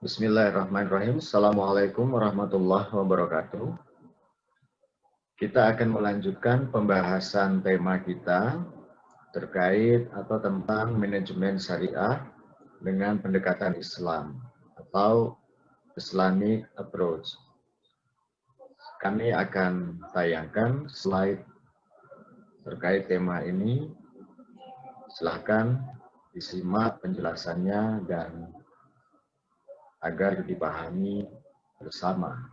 Bismillahirrahmanirrahim. Assalamualaikum warahmatullahi wabarakatuh. Kita akan melanjutkan pembahasan tema kita terkait atau tentang manajemen syariah dengan pendekatan Islam atau Islamic approach. Kami akan tayangkan slide terkait tema ini. Silahkan disimak penjelasannya dan agar dipahami bersama.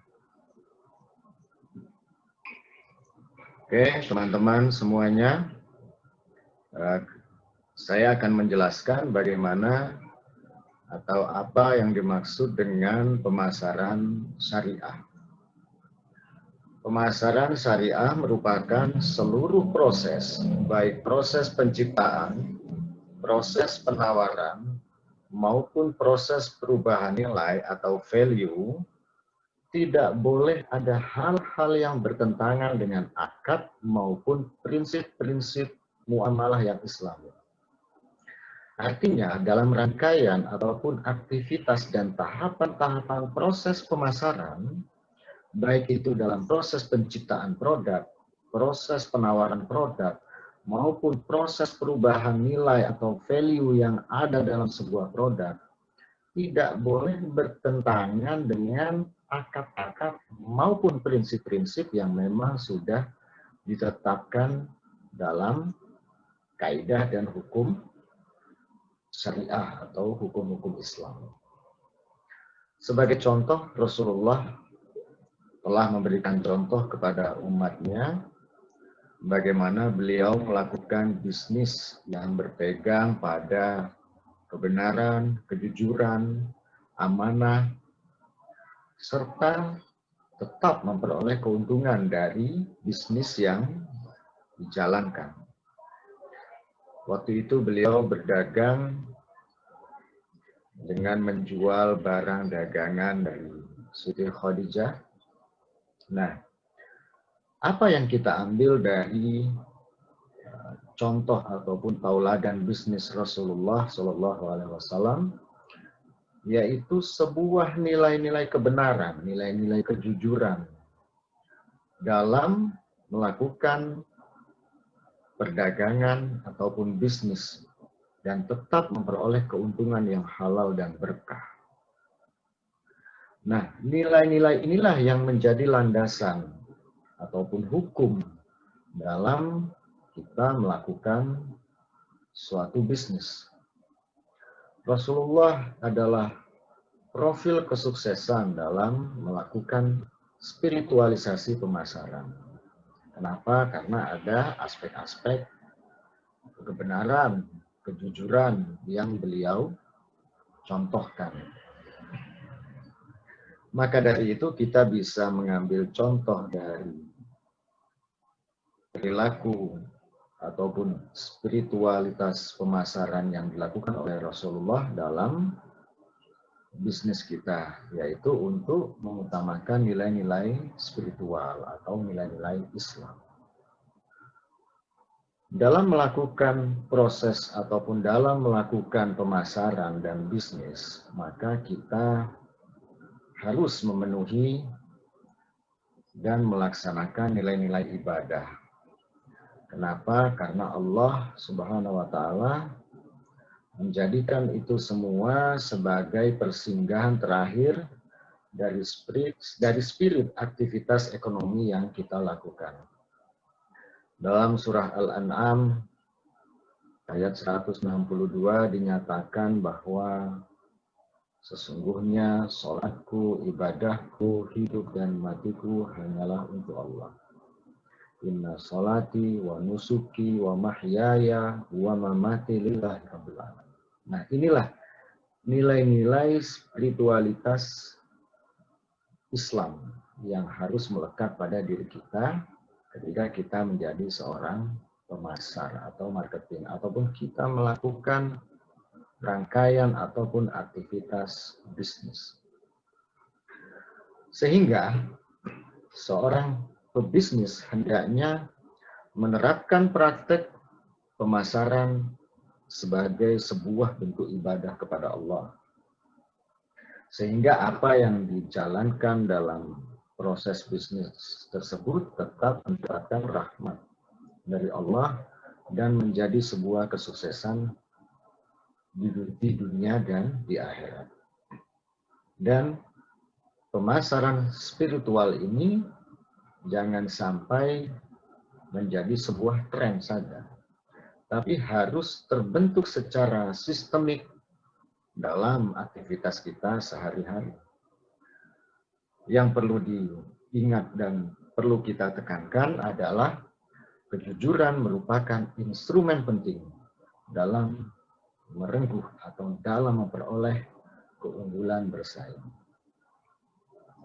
Oke, teman-teman semuanya, saya akan menjelaskan bagaimana atau apa yang dimaksud dengan pemasaran syariah. Pemasaran syariah merupakan seluruh proses, baik proses penciptaan, proses penawaran, maupun proses perubahan nilai atau value. Tidak boleh ada hal-hal yang bertentangan dengan akad maupun prinsip-prinsip muamalah yang Islami. Artinya, dalam rangkaian ataupun aktivitas dan tahapan-tahapan proses pemasaran, baik itu dalam proses penciptaan produk, proses penawaran produk, maupun proses perubahan nilai atau value yang ada dalam sebuah produk, tidak boleh bertentangan dengan akad-akad maupun prinsip-prinsip yang memang sudah ditetapkan dalam kaidah dan hukum syariah atau hukum-hukum Islam. Sebagai contoh, Rasulullah telah memberikan contoh kepada umatnya bagaimana beliau melakukan bisnis yang berpegang pada kebenaran, kejujuran, amanah, serta tetap memperoleh keuntungan dari bisnis yang dijalankan. Waktu itu beliau berdagang dengan menjual barang dagangan dari Siti Khadijah. Nah, apa yang kita ambil dari contoh ataupun tauladan bisnis Rasulullah SAW, yaitu sebuah nilai-nilai kebenaran, nilai-nilai kejujuran dalam melakukan perdagangan ataupun bisnis dan tetap memperoleh keuntungan yang halal dan berkah. Nah, nilai-nilai inilah yang menjadi landasan ataupun hukum dalam kita melakukan suatu bisnis. Rasulullah adalah profil kesuksesan dalam melakukan spiritualisasi pemasaran. Kenapa? Karena ada aspek-aspek kebenaran, kejujuran yang beliau contohkan. Maka dari itu kita bisa mengambil contoh dari perilaku ataupun spiritualitas pemasaran yang dilakukan oleh Rasulullah dalam bisnis kita, yaitu untuk mengutamakan nilai-nilai spiritual atau nilai-nilai Islam. Dalam melakukan proses ataupun dalam melakukan pemasaran dan bisnis, maka kita harus memenuhi dan melaksanakan nilai-nilai ibadah. Kenapa? Karena Allah Subhanahu wa Ta'ala menjadikan itu semua sebagai persinggahan terakhir dari spirit aktivitas ekonomi yang kita lakukan. Dalam surah Al-An'am ayat 162 dinyatakan bahwa sesungguhnya sholatku, ibadahku, hidup dan matiku hanyalah untuk Allah. Inna sholati wa nusuki wa mahyaya wa mamati lillahi rabbil alamin. Nah, inilah nilai-nilai spiritualitas Islam yang harus melekat pada diri kita ketika kita menjadi seorang pemasar atau marketing, ataupun kita melakukan rangkaian ataupun aktivitas bisnis. Sehingga seorang pebisnis hendaknya menerapkan praktek pemasaran sebagai sebuah bentuk ibadah kepada Allah. Sehingga apa yang dijalankan dalam proses bisnis tersebut tetap mendapatkan rahmat dari Allah dan menjadi sebuah kesuksesan di dunia dan di akhirat. Dan pemasaran spiritual ini jangan sampai menjadi sebuah tren saja, tapi harus terbentuk secara sistemik dalam aktivitas kita sehari-hari. Yang perlu diingat dan perlu kita tekankan adalah kejujuran merupakan instrumen penting dalam merengkuh atau dalam memperoleh keunggulan bersaing.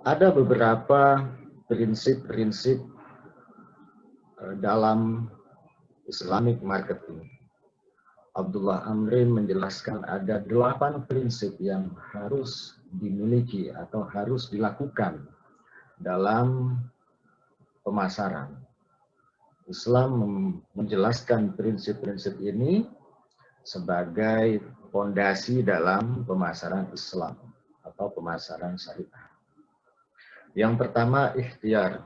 Ada beberapa prinsip-prinsip dalam Islamic marketing. Abdullah Amrin menjelaskan ada 8 prinsip yang harus dimiliki atau harus dilakukan dalam pemasaran. Islam menjelaskan prinsip-prinsip ini sebagai fondasi dalam pemasaran Islam atau pemasaran syariah. Yang pertama, ikhtiar.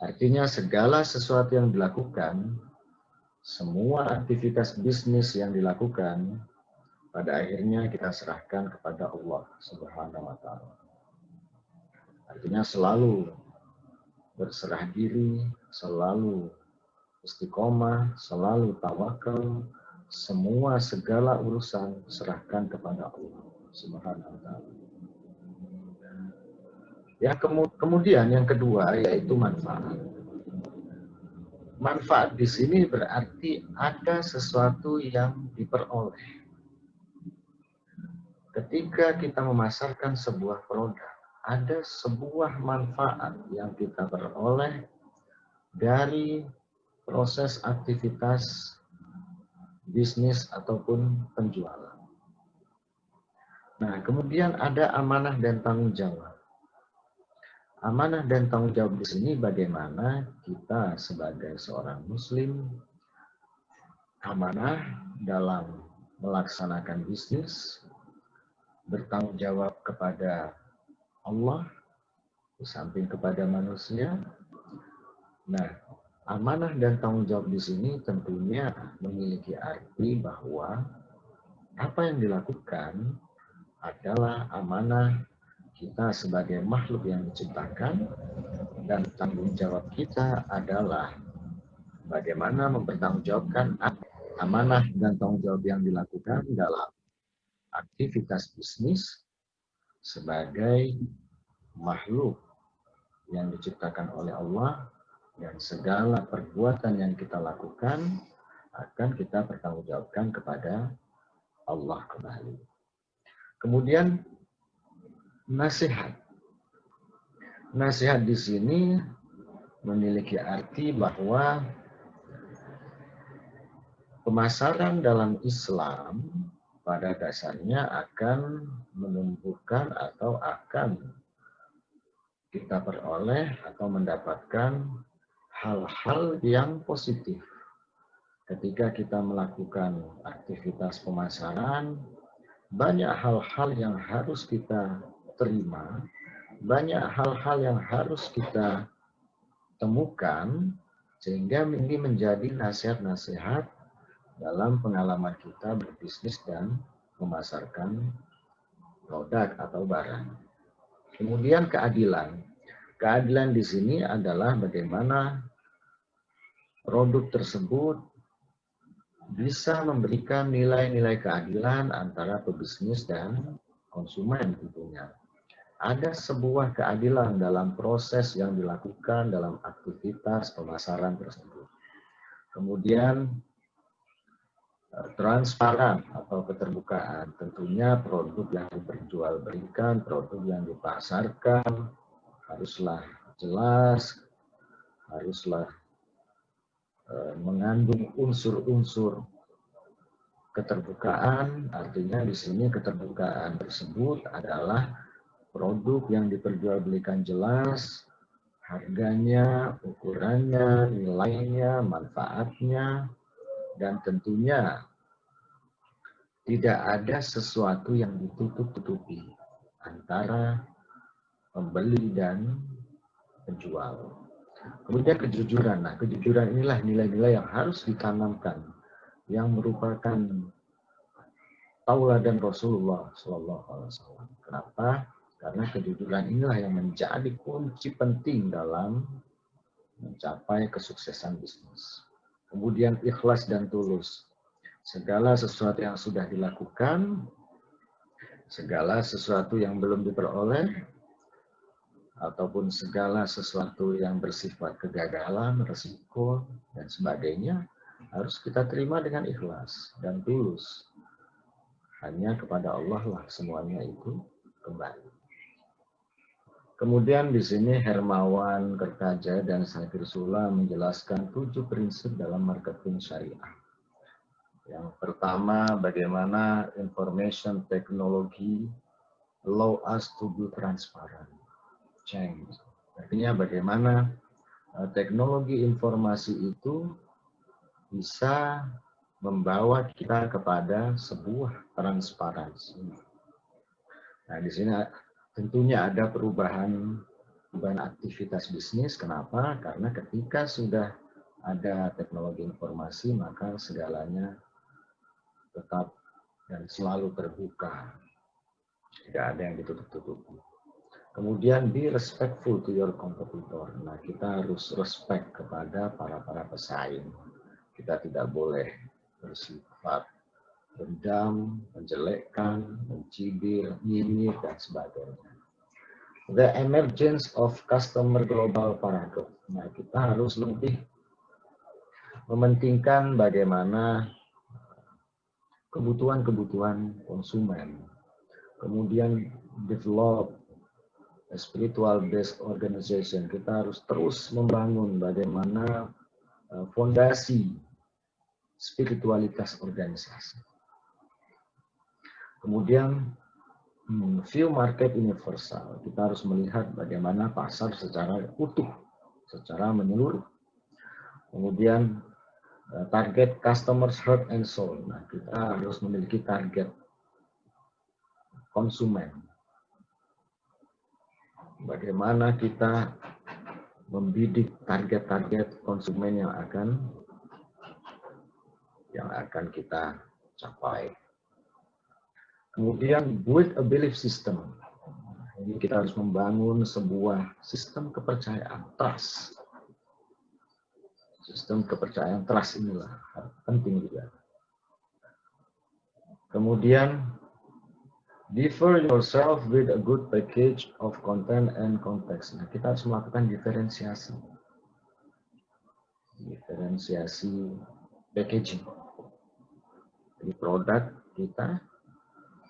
Artinya segala sesuatu yang dilakukan, semua aktivitas bisnis yang dilakukan, pada akhirnya kita serahkan kepada Allah Subhanahu wa Ta'ala. Artinya selalu berserah diri, selalu istiqomah, selalu tawakal, semua segala urusan serahkan kepada Allah Subhanahu wa Ta'ala. Ya, kemudian yang kedua yaitu manfaat. Manfaat di sini berarti ada sesuatu yang diperoleh. Ketika kita memasarkan sebuah produk, ada sebuah manfaat yang kita peroleh dari proses aktivitas bisnis ataupun penjualan. Nah, kemudian ada amanah dan tanggung jawab. Amanah dan tanggung jawab di sini bagaimana kita sebagai seorang muslim amanah dalam melaksanakan bisnis, bertanggung jawab kepada Allah, di samping kepada manusia. Nah, amanah dan tanggung jawab di sini tentunya memiliki arti bahwa apa yang dilakukan adalah amanah kita sebagai makhluk yang diciptakan, dan tanggung jawab kita adalah bagaimana mempertanggungjawabkan amanah dan tanggung jawab yang dilakukan dalam aktivitas bisnis sebagai makhluk yang diciptakan oleh Allah, dan segala perbuatan yang kita lakukan akan kita pertanggungjawabkan kepada Allah kembali. Kemudian nasihat. Nasihat di sini memiliki arti bahwa pemasaran dalam Islam pada dasarnya akan menumbuhkan atau akan kita peroleh atau mendapatkan hal-hal yang positif. Ketika kita melakukan aktivitas pemasaran, banyak hal-hal yang harus kita terima, banyak hal-hal yang harus kita temukan, sehingga ini menjadi nasihat-nasihat dalam pengalaman kita berbisnis dan memasarkan produk atau barang. Kemudian keadilan. Keadilan di sini adalah bagaimana produk tersebut bisa memberikan nilai-nilai keadilan antara pebisnis dan konsumen tentunya. Ada sebuah keadilan dalam proses yang dilakukan dalam aktivitas pemasaran tersebut. Kemudian transparan atau keterbukaan. Tentunya produk yang diperjualbelikan, produk yang dipasarkan haruslah jelas, haruslah mengandung unsur-unsur keterbukaan. Artinya di sini keterbukaan tersebut adalah produk yang diperjualbelikan jelas, harganya, ukurannya, nilainya, manfaatnya, dan tentunya tidak ada sesuatu yang ditutup-tutupi. antara pembeli dan penjual. Kemudian kejujuran. Nah, kejujuran inilah nilai-nilai yang harus ditanamkan, yang merupakan tauladan Rasulullah SAW. Kenapa? Karena kejujuran inilah yang menjadi kunci penting dalam mencapai kesuksesan bisnis. Kemudian ikhlas dan tulus. Segala sesuatu yang sudah dilakukan, segala sesuatu yang belum diperoleh, ataupun segala sesuatu yang bersifat kegagalan, resiko, dan sebagainya, harus kita terima dengan ikhlas dan tulus. Hanya kepada Allah lah semuanya itu kembali. Kemudian di sini Hermawan Kertajaya dan Syakir Sula menjelaskan 7 prinsip dalam marketing syariah. Yang pertama, bagaimana information technology allow us to be transparent. Change. Artinya bagaimana teknologi informasi itu bisa membawa kita kepada sebuah transparansi. Nah, di sini tentunya ada perubahan aktivitas bisnis. Kenapa? Karena ketika sudah ada teknologi informasi, maka segalanya tetap dan selalu terbuka. Tidak ada yang ditutup-tutupi. Kemudian be respectful to your competitor. Nah, kita harus respect kepada para pesaing. Kita tidak boleh bersifat dendam, menjelekkan, mencibir, nyinyir, dan sebagainya. The emergence of customer global paradox. Nah, kita harus lebih mementingkan bagaimana kebutuhan-kebutuhan konsumen. Kemudian develop a spiritual based organization. Kita harus terus membangun bagaimana fondasi spiritualitas organisasi. Kemudian view market universal. Kita harus melihat bagaimana pasar secara utuh, secara menyeluruh. Kemudian target customers heart and soul. Nah, kita harus memiliki target konsumen. Bagaimana kita membidik target-target konsumen yang akan kita capai. Kemudian build a belief system. Ini kita harus membangun sebuah sistem kepercayaan, trust. Sistem kepercayaan trust inilah penting juga. Kemudian differ yourself with a good package of content and context. Nah, kita harus melakukan diferensiasi. Diferensiasi packaging. Jadi produk kita,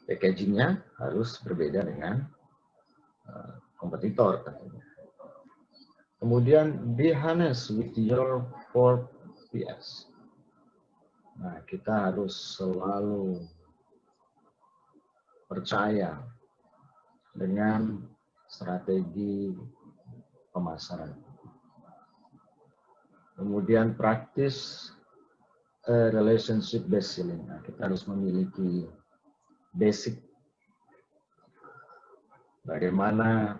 packagingnya harus berbeda dengan kompetitor tentunya. Kemudian be honest with your 4 Ps. Nah, kita harus selalu percaya dengan strategi pemasaran. Kemudian practice relationship based selling. Nah, kita harus memiliki basic bagaimana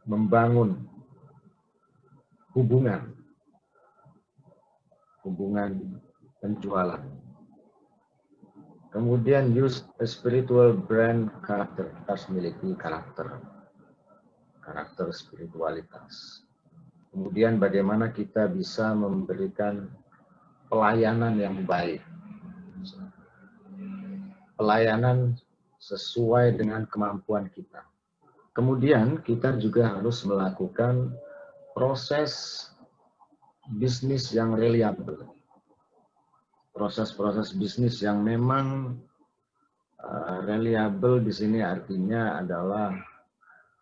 membangun hubungan penjualan. Kemudian use a spiritual brand character. Kita harus memiliki karakter spiritualitas. Kemudian bagaimana kita bisa memberikan pelayanan yang baik. Pelayanan sesuai dengan kemampuan kita. Kemudian kita juga harus melakukan proses bisnis yang reliable. Proses-proses bisnis yang memang reliable di sini artinya adalah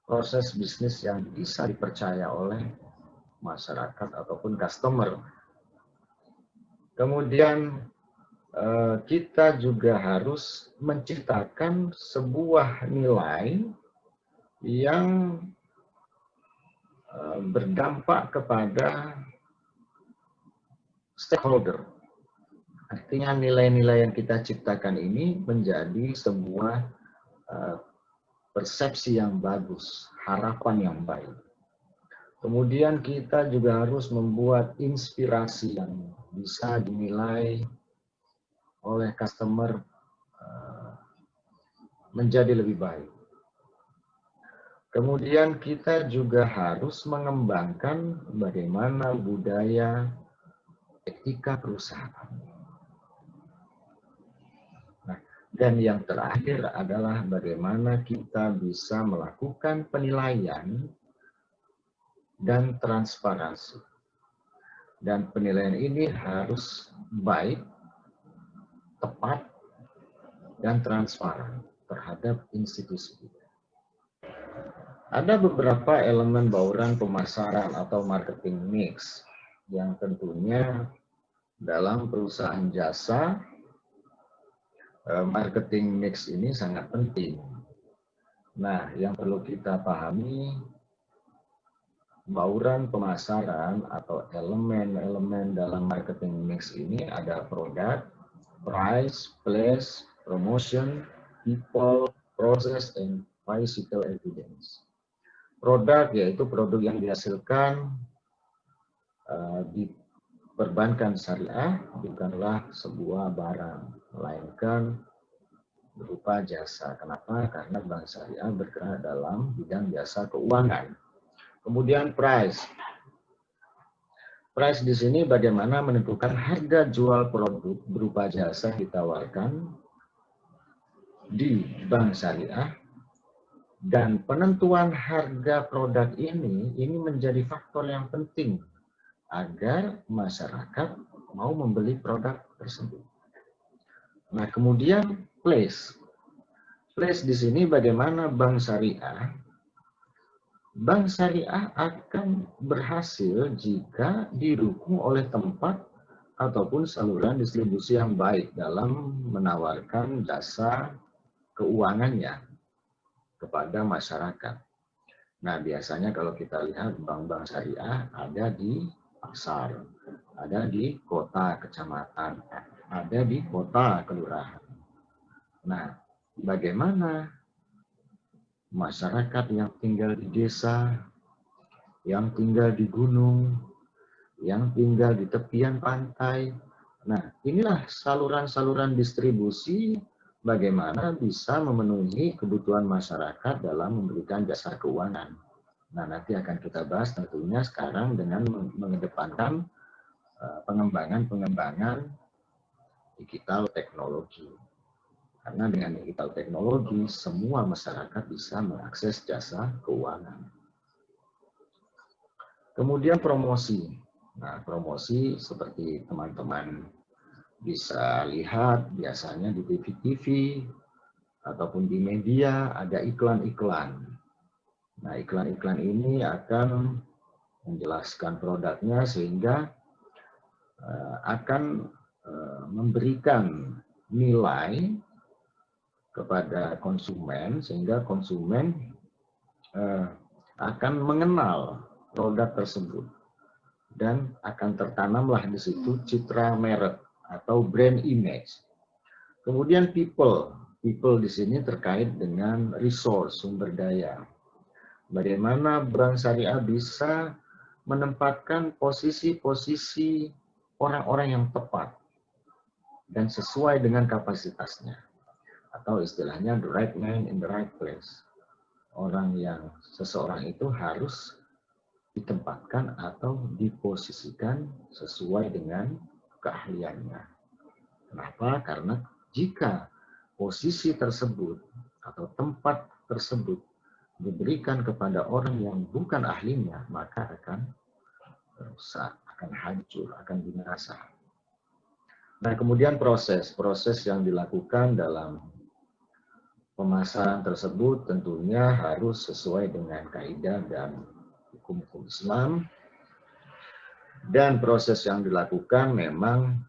proses bisnis yang bisa dipercaya oleh masyarakat ataupun customer. Kemudian kita juga harus menciptakan sebuah nilai yang berdampak kepada stakeholder. Artinya nilai-nilai yang kita ciptakan ini menjadi sebuah persepsi yang bagus, harapan yang baik. Kemudian kita juga harus membuat inspirasi yang bisa dinilai oleh customer menjadi lebih baik. Kemudian kita juga harus mengembangkan bagaimana budaya etika perusahaan. Nah, dan yang terakhir adalah bagaimana kita bisa melakukan penilaian dan transparansi. Dan penilaian ini harus baik, tepat, dan transparan terhadap institusi kita. Ada beberapa elemen bauran pemasaran atau marketing mix yang tentunya dalam perusahaan jasa, marketing mix ini sangat penting. Nah, yang perlu kita pahami, bauran pemasaran atau elemen-elemen dalam marketing mix ini ada produk, price, place, promotion, people, process, and physical evidence. Produk yaitu produk yang dihasilkan di perbankan syariah bukanlah sebuah barang, melainkan berupa jasa. Kenapa? Karena bank syariah bergerak dalam bidang jasa keuangan. Kemudian price. Price di sini bagaimana menentukan harga jual produk berupa jasa ditawarkan di bank syariah. Dan penentuan harga produk ini menjadi faktor yang penting agar masyarakat mau membeli produk tersebut. Nah, kemudian place. Place di sini bagaimana bank syariah akan berhasil jika didukung oleh tempat ataupun saluran distribusi yang baik dalam menawarkan jasa keuangannya kepada masyarakat. Nah, biasanya kalau kita lihat bank-bank syariah ada di pasar, ada di kota kecamatan, ada di kota kelurahan. Nah, bagaimana masyarakat yang tinggal di desa, yang tinggal di gunung, yang tinggal di tepian pantai. Nah, inilah saluran-saluran distribusi bagaimana bisa memenuhi kebutuhan masyarakat dalam memberikan jasa keuangan. Nah, nanti akan kita bahas tentunya sekarang dengan mengedepankan pengembangan digital teknologi. Karena dengan digital teknologi, semua masyarakat bisa mengakses jasa keuangan. Kemudian promosi. Nah, promosi seperti teman-teman bisa lihat biasanya di TV ataupun di media ada iklan-iklan. Nah, iklan-iklan ini akan menjelaskan produknya sehingga akan memberikan nilai kepada konsumen sehingga konsumen akan mengenal produk tersebut dan akan tertanamlah di situ citra merek atau brand image. Kemudian people di sini terkait dengan resource, sumber daya. Bagaimana bank syariah bisa menempatkan posisi-posisi orang-orang yang tepat dan sesuai dengan kapasitasnya. Atau istilahnya the right man in the right place. Seseorang itu harus ditempatkan atau diposisikan sesuai dengan keahliannya. Kenapa? Karena jika posisi tersebut atau tempat tersebut diberikan kepada orang yang bukan ahlinya, maka akan rusak, akan hancur, akan binasa. Nah, kemudian proses yang dilakukan dalam pemasaran tersebut tentunya harus sesuai dengan kaidah dan hukum-hukum Islam. Dan proses yang dilakukan memang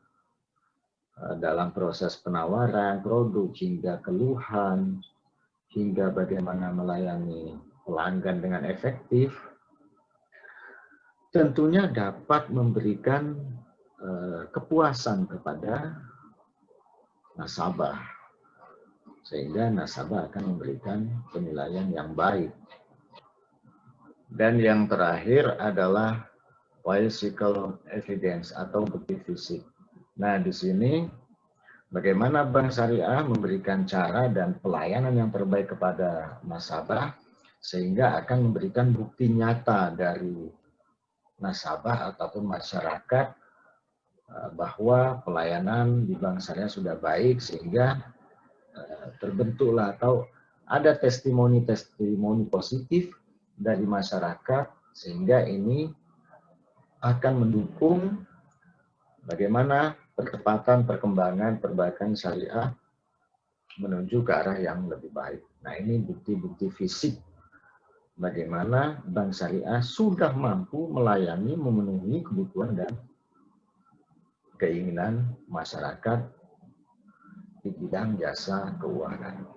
dalam proses penawaran produk hingga keluhan, hingga bagaimana melayani pelanggan dengan efektif, tentunya dapat memberikan kepuasan kepada nasabah. sehingga nasabah akan memberikan penilaian yang baik. Dan yang terakhir adalah physical evidence atau bukti fisik. Nah, di sini bagaimana Bank Syariah memberikan cara dan pelayanan yang terbaik kepada nasabah sehingga akan memberikan bukti nyata dari nasabah ataupun masyarakat bahwa pelayanan di Bank Syariah sudah baik sehingga terbentuklah atau ada testimoni-testimoni positif dari masyarakat sehingga ini akan mendukung bagaimana percepatan perkembangan perbankan syariah menuju ke arah yang lebih baik. Nah, ini bukti-bukti fisik bagaimana bank syariah sudah mampu melayani, memenuhi kebutuhan dan keinginan masyarakat di bidang jasa keuangan.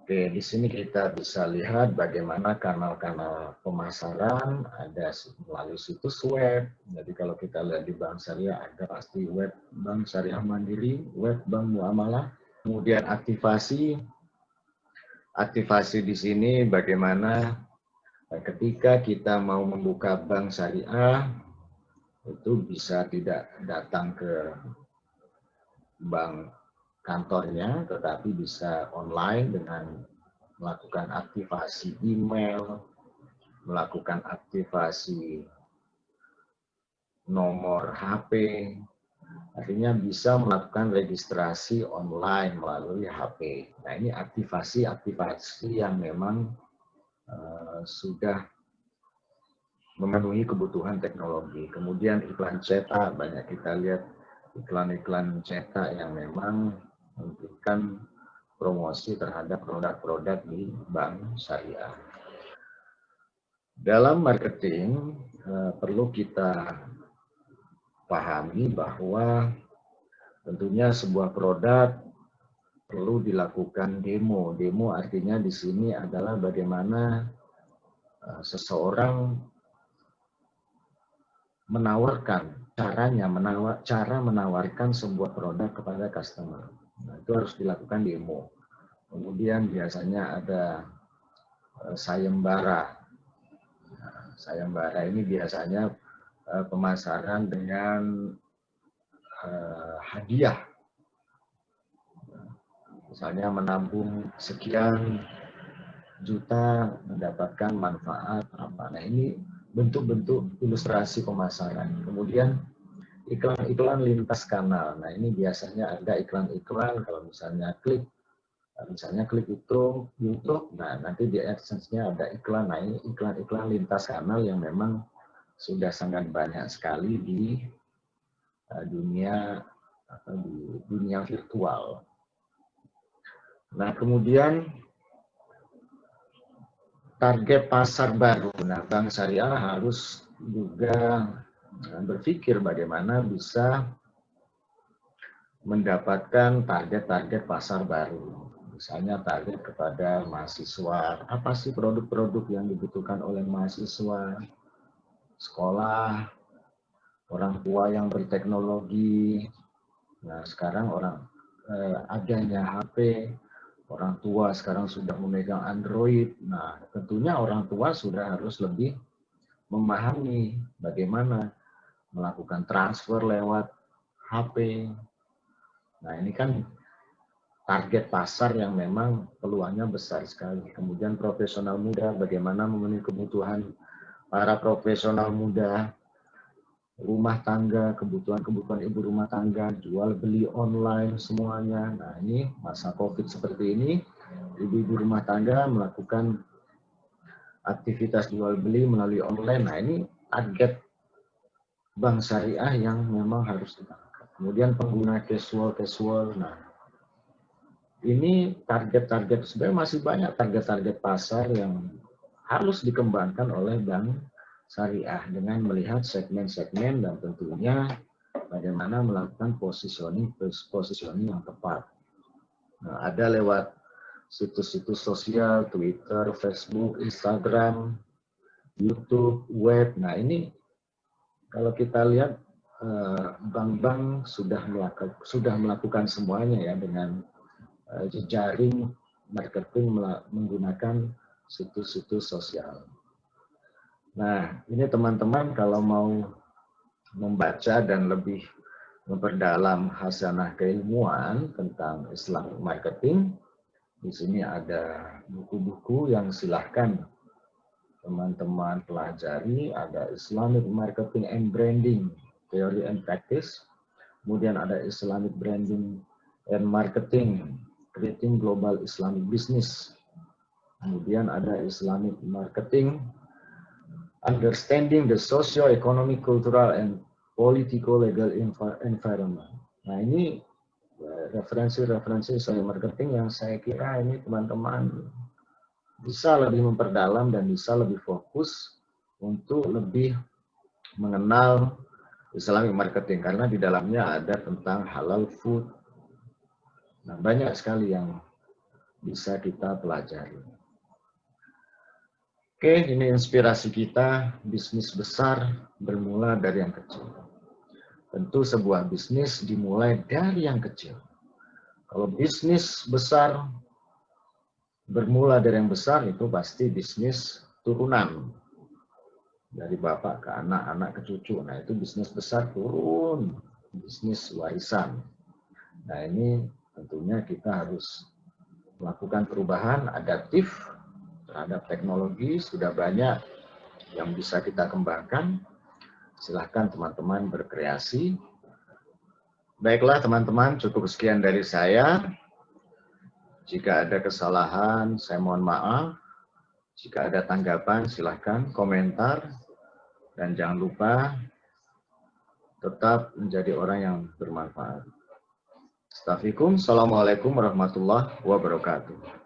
Oke, di sini kita bisa lihat bagaimana kanal-kanal pemasaran, ada melalui situs web. Jadi kalau kita lihat di Bank Syariah ada pasti web Bank Syariah Mandiri, web Bank Muamalah. Kemudian aktivasi di sini bagaimana ketika kita mau membuka Bank Syariah itu bisa tidak datang ke bank kantornya, tetapi bisa online dengan melakukan aktivasi email, melakukan aktivasi nomor HP, artinya bisa melakukan registrasi online melalui HP. Nah, ini aktivasi yang memang sudah memenuhi kebutuhan teknologi. Kemudian iklan cetak, banyak kita lihat iklan-iklan cetak yang memang memberikan promosi terhadap produk-produk di Bank Syariah. Dalam marketing perlu kita pahami bahwa tentunya sebuah produk perlu dilakukan demo. Demo artinya di sini adalah bagaimana seseorang menawarkan cara menawarkan sebuah produk kepada customer. Nah, itu harus dilakukan demo. Kemudian biasanya ada sayembara. Sayembara ini biasanya pemasaran dengan hadiah. Misalnya menabung sekian juta mendapatkan manfaat apa. Nah, ini bentuk-bentuk ilustrasi pemasaran. Kemudian iklan-iklan lintas kanal. Nah, ini biasanya ada iklan-iklan kalau misalnya klik itu YouTube, nah nanti di AdSense-nya ada iklan. Nah, ini iklan-iklan lintas kanal yang memang sudah sangat banyak sekali di dunia virtual. Nah, kemudian target pasar baru. Nah, Bank Syariah harus juga berpikir bagaimana bisa mendapatkan target-target pasar baru. Misalnya target kepada mahasiswa, apa sih produk-produk yang dibutuhkan oleh mahasiswa, sekolah, orang tua yang berteknologi. Nah, sekarang adanya HP, orang tua sekarang sudah memegang Android. Nah, tentunya orang tua sudah harus lebih memahami bagaimana melakukan transfer lewat HP. Nah, ini kan target pasar yang memang peluangnya besar sekali. Kemudian profesional muda, bagaimana memenuhi kebutuhan para profesional muda, rumah tangga, kebutuhan ibu rumah tangga, jual beli online semuanya. Nah, ini masa COVID seperti ini, ibu-ibu rumah tangga melakukan aktivitas jual beli melalui online. Nah, ini target Bank Syariah yang memang harus ditangkap. Kemudian pengguna casual. Nah, ini target-target, sebenarnya masih banyak target-target pasar yang harus dikembangkan oleh Bank Syariah dengan melihat segmen-segmen dan tentunya bagaimana melakukan positioning yang tepat. Nah, ada lewat situs-situs sosial, Twitter, Facebook, Instagram, YouTube, web. Nah, ini kalau kita lihat bank-bank sudah melakukan semuanya ya dengan jejaring marketing menggunakan situs-situs sosial. Nah, ini teman-teman kalau mau membaca dan lebih memperdalam khasanah keilmuan tentang Islamic marketing, di sini ada buku-buku yang silahkan teman-teman pelajari. Ada Islamic Marketing and Branding, Theory and Practice. Kemudian ada Islamic Branding and Marketing, Creating Global Islamic Business. Kemudian ada Islamic Marketing, Understanding the Socio-Economic, Cultural, and Political Legal Environment. Nah, ini referensi-referensi Islamic marketing yang saya kira ini teman-teman bisa lebih memperdalam dan bisa lebih fokus untuk lebih mengenal Islamic marketing, karena di dalamnya ada tentang halal food. Nah, banyak sekali yang bisa kita pelajari. Oke, ini inspirasi kita, bisnis besar bermula dari yang kecil. Tentu sebuah bisnis dimulai dari yang kecil. Kalau bisnis besar bermula dari yang besar, itu pasti bisnis turunan. Dari bapak ke anak, anak ke cucu. Nah, itu bisnis besar turun, bisnis warisan. Nah, ini tentunya kita harus melakukan perubahan adaptif terhadap teknologi. Sudah banyak yang bisa kita kembangkan. Silahkan teman-teman berkreasi. Baiklah teman-teman, cukup sekian dari saya. Jika ada kesalahan, saya mohon maaf. Jika ada tanggapan, silahkan komentar. Dan jangan lupa tetap menjadi orang yang bermanfaat. Assalamualaikum warahmatullahi wabarakatuh.